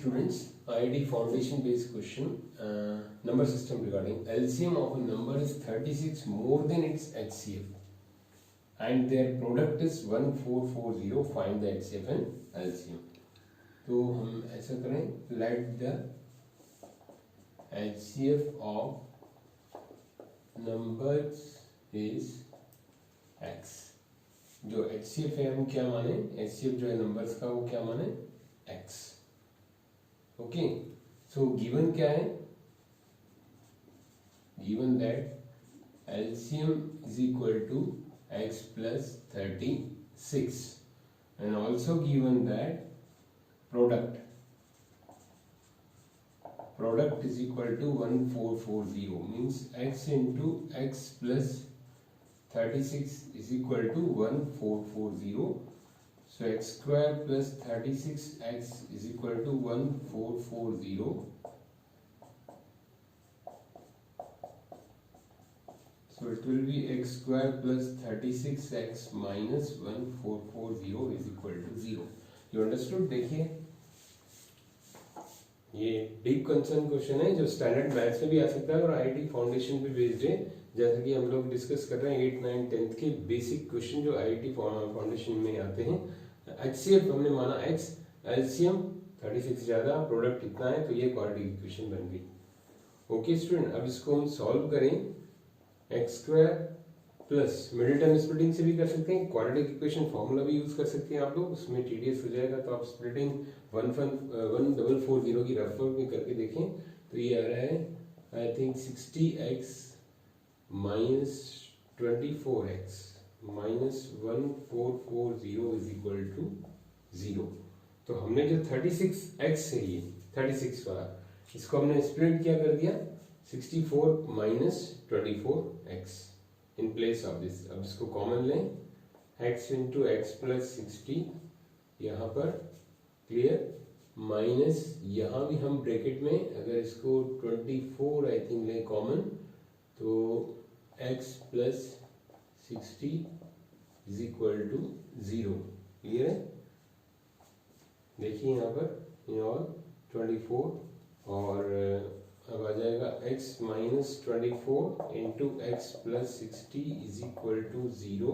students, IIT foundation based question, number system regarding LCM of a number is 36 more than its HCF and their product is 1440. Find the HCF and LCM. तो हम ऐसा करें, let the HCF of numbers is X. जो HCF है हम क्या माने, HCF जो है नंबर्स का वो क्या माने, X. ओके, सो गिवन क्या है, given that LCM is equal to X plus 36 and also given that product is equal to 1440 means X into X plus 36 is equal to 1440. So x square plus 36x is equal to 1440. So it will be x square plus 36x minus 1440 is equal to 0. You understood? देखिए ये deep concern question है जो standard maths में भी आ सकता है और IIT foundation पे बेस्ड है. जैसा कि हम लोग डिस्कस कर रहे हैं 8, 9, 10 के बेसिक क्वेश्चन जो आईआईटी फाउंडेशन में आते हैं. HCF हमने माना X, LCM 36 ज्यादा, प्रोडक्ट इतना है, तो ये क्वाड्रेटिक इक्वेशन बन गई. ओके स्टूडेंट, अब इसको हम सॉल्व करें. X square plus middle term splitting से भी कर सकते हैं, क्वाड्रेटिक इक्वेशन फॉर्मूला भी यूज कर सकते हैं आप लोग, उसमें टीडीएस हो जाएगा. तो आप स्प्लिटिंग 1440 की रफ वर्क में करके देखें तो ये आ रहा है I think 60x minus 24x minus 1440 is equal to 0. तो हमने जो 36x है ये 36 वाला, इसको हमने स्प्लिट क्या कर दिया 64 minus 24x in place of this. अब इसको कॉमन लें, x इंटू एक्स प्लस 60 यहाँ पर क्लियर, माइनस यहाँ भी हम ब्रैकेट में अगर इसको 24 आई थिंक लें कॉमन तो x plus 60 is equal to 0. Clear है? देखिए यहाँ पर ये और 24 और अब आ जाएगा x minus 24 into x plus 60 is equal to 0.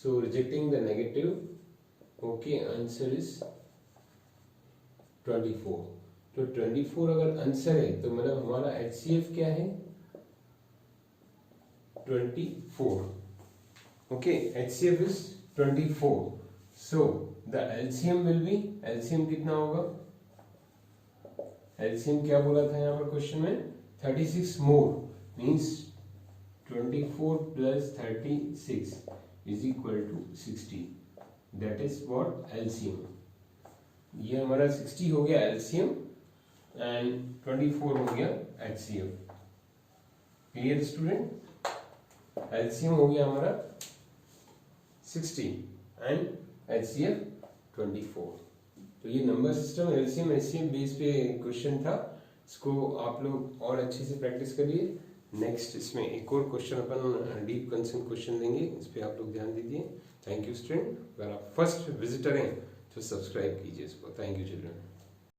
So rejecting the negative. Okay, answer is 24. तो 24 अगर आंसर है तो मतलब हमारा HCF क्या है 24. Okay, HCF is 24. So the LCM will be, LCM कितना होगा, LCM क्या बोला था यहाँ पर क्वेश्चन में 36 more means 24 plus 36 is equal to 60. That is what LCM. ये हमारा 60 हो गया LCM and 24 हो गया HCF. Clear student? LCM हो गया हमारा 60 एंड HCF 24. तो ये number system LCM HCF base पे क्वेश्चन था, इसको आप लोग और अच्छे से प्रैक्टिस करिए. नेक्स्ट इसमें एक और क्वेश्चन अपन डीप कंसर्न क्वेश्चन देंगे, इस पे आप लोग ध्यान दीजिए. Thank you student. अगर आप फर्स्ट विजिटर हैं तो सब्सक्राइब कीजिए इसको. Thank you children.